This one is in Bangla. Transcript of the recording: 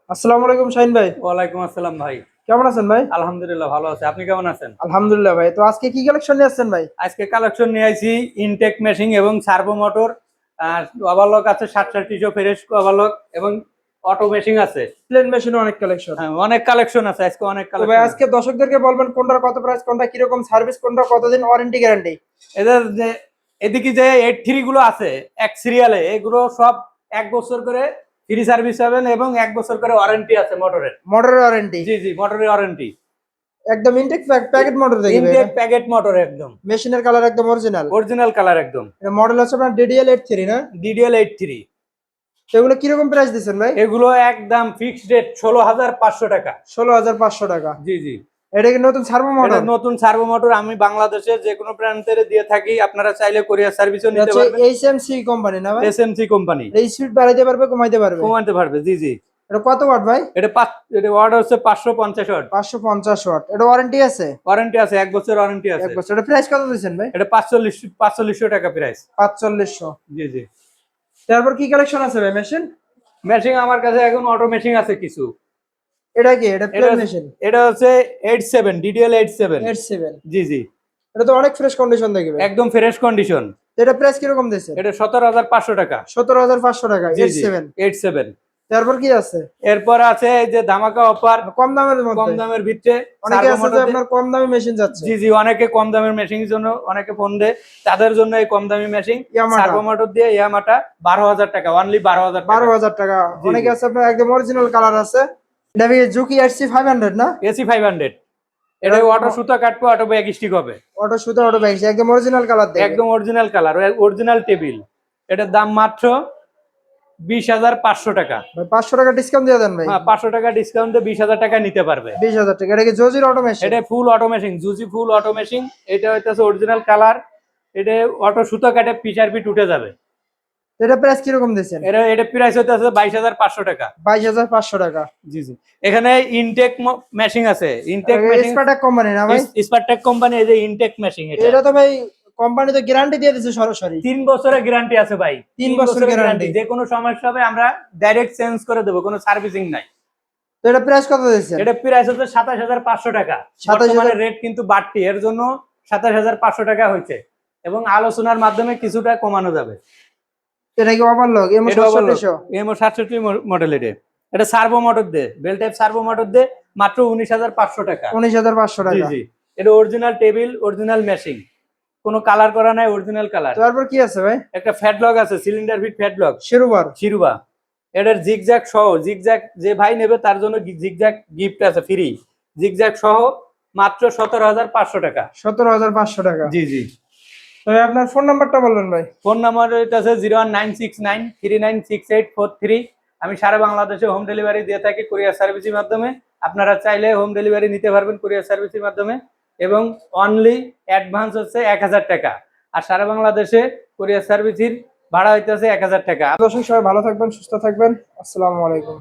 আসসালামু আলাইকুম শাহিন ভাই। ওয়ালাইকুম আসসালাম ভাই। কেমন আছেন ভাই? আলহামদুলিল্লাহ ভালো আছে। আপনি কেমন আছেন? আলহামদুলিল্লাহ ভাই। তো আজকে কি কালেকশন নিয়ে আসছেন ভাই? আজকে কালেকশন নিয়ে আইছি ইনটেক মেশিন এবং সার্ভো মোটর। আর ওভারলক আছে 60-60 ফ্রেশ ওভারলক এবং অটো মেশিন আছে। প্লেন মেশিনে অনেক কালেকশন। হ্যাঁ, অনেক কালেকশন আছে, আজকে অনেক তো ভাই কালেকশন আছে। আজকে দর্শকদেরকে বলবেন কোনটার কত প্রাইস, কোনটা কিরকম সার্ভিস, কোনটা কতদিন ওয়ারেন্টি গ্যারান্টি। এদের যে এদিকে যে 83 গুলো আছে এক সিরিয়ালে, এগুলো সব 1 বছর করে ফ্রি সার্ভিস পাবেন এবং 1 বছর করে ওয়ারেন্টি আছে মোটরের। মোটরের ওয়ারেন্টি জি জি, মোটরের ওয়ারেন্টি। একদম ইনটেক প্যাকেট মোটর দেখি ভাই। ইনটেক প্যাকেট মোটর একদম মেশিনের কালার একদম অরিজিনাল। অরিজিনাল কালার একদম। এটা মডেল হচ্ছে আপনার ডিডিএল 83 না? ডিডিএল 83। তো এগুলো কিরকম প্রাইস দিচ্ছেন ভাই? এগুলো একদম ফিক্সড রেট 16,500 টাকা। 16,500 টাকা। জি জি, এটা কি নতুন সার্ভো এটা মডেল? নতুন সার্ভো মোটর। আমি বাংলাদেশে যে কোনো প্রান্তে দিয়ে থাকি, আপনারা চাইলে কোরিয়ার সার্ভিসও নিতে পারবেন। এইচএমসি কোম্পানি না ভাই? SMC company. এই স্পিড বাড়াইতে পারবে, কমাইতে পারবে? কমাতে পারবে, জি জি। এটা কত ওয়াট ভাই? এটা অর্ডার হচ্ছে 550 ওয়াট। 550 ওয়াট। এটা ওয়ারেন্টি আছে? ওয়ারেন্টি আছে, 1 বছর ওয়ারেন্টি এক আছে। বছর। এটা প্রাইস কত দিচ্ছেন ভাই? এটা 4500 টাকা প্রাইস। 4500। জি জি। তারপর কি কালেকশন আছে ভাই মেশিন? মেশিন আমার কাছে এখন অটো মেশিন আছে কিছু। এটা কি? এটা এটা প্লেন মেশিন? এটা হচ্ছে 87 ডিডিএল 87। 87। জি জি, এটা তো অনেক ফ্রেশ কন্ডিশন দেখবে। একদম ফ্রেশ কন্ডিশন। এটা প্রাইস কিরকম দিচ্ছেন? এটা 17,500 টাকা। 17,500 টাকা। জি জি, 87। 87। তারপর কি আছে? এরপর আছে এই যে ধামাকা অফার, কম দামের কম মধ্যে দামের ভিতরে অনেকে সার্ভো আছে যে মোটর। আপনার কম দামি মেশিন যাচ্ছে। জি জি, অনেকে কম দামের মেশিনের জন্য অনেকে ফোন দেয়, তাদের জন্য এই কম দামি মেশিন ইয়ামাহা সার্ভো মোটর দিয়ে ইয়ামাটা 12,000 টাকা, অনলি 12,000 টাকা। 12,000 টাকা। জি অনেকে জি, আছে আপনার একদম অরিজিনাল কালার আছে। এটা কি জুকি এসসি 500 না? এসি 500। এটা অটো সুতা কাটবো, অটো ব্যাগ স্টিক হবে। অটো সুতা অটো ব্যাগ একদম অরিজিনাল কালার দেখবে। একদম অরিজিনাল কালার, অরিজিনাল টেবিল। এটার দাম মাত্র 20,500 টাকা। ভাই 500 টাকা ডিসকাউন্ট দিয়ে দেন ভাই। হ্যাঁ, 500 টাকা ডিসকাউন্টে 20,000 টাকা নিতে পারবে। 20,000 টাকা। এটা কি জোজির অটোমেশন? এটা ফুল অটোমেশন, জুজি ফুল অটোমেশন। এটা হইতেছে অরিজিনাল কালার। এটা অটো সুতো কাটে পিচার পিট উঠে যাবে। এটা প্রাইস কিরকম দিচ্ছেন? এটা প্রাইস হইতেছে 22,500 টাকা। 22,500 টাকা। জি জি। এখানে ইনটেক মেশিন আছে, ইনটেক মেশিন। স্পার্টাক কোম্পানি না ভাই? স্পারটেক কোম্পানি। এই যে ইনটেক মেশিন, এটা তো ভাই কোম্পানি তো গ্যারান্টি দিয়ে দিচ্ছে সরাসরি। 3 বছরের গ্যারান্টি আছে ভাই। 3 বছরের গ্যারান্টি। যে কোনো সমস্যা হবে আমরা ডাইরেক্ট চেঞ্জ করে দেবো, কোনো সার্ভিসিং নাই। তো এটা প্রাইস কত দিচ্ছেন? এটা প্রাইস হচ্ছে 27,500 টাকা। 27,000 বর্তমানে রেট কিন্তু বাড়তি, এর জন্য 27,500 টাকা হয়েছে এবং আলোচনার মাধ্যমে কিছুটা কমানো যাবে। এটা কি ওভারলক এমো এটা 6700? এমও 67 মডেল। এটা সার্ভো মোটর দে, বেল টাইপ সার্ভো মোটর দে, মাত্র 19,500 টাকা। 19,500 জি টাকা। জি। এটা অরিজিনাল টেবিল, অরিজিনাল মেশিন, কোনো কালার করা নাই, অরিজিনাল কালার। তারপর কি আছে ভাই? একটা ফ্যাটলক আছে, সিলিন্ডার ফিট ফ্যাটলক শিরোবার। শিরুবা। এটার জিগজ্যাগ সহ, জিগজ্যাগ যে ভাই নেবে তার জন্য জিগজ্যাগ গিফট আছে ফ্রি, জিগজ্যাগ সহ, মাত্র 17,500 টাকা। 17,500 টাকা। জি জি। তো আপনার ফোন নাম্বারটা বলবেন ভাই। ফোন নাম্বার এটা আছে 01969396843। আমি সারা বাংলাদেশে হোম ডেলিভারি দিয়ে থাকি কুরিয়ার সার্ভিসের মাধ্যমে। আপনারা চাইলে হোম ডেলিভারি নিতে পারবেন কুরিয়ার সার্ভিসের মাধ্যমে এবং অনলি অ্যাডভান্স হচ্ছে 1,000 টাকা। আর সারা বাংলাদেশে কুরিয়ার সার্ভিসের ভাড়া হইতেছে 1,000 টাকা। দর্শক সবাই ভালো থাকবেন, সুস্থ থাকবেন। আসসালামু আলাইকুম।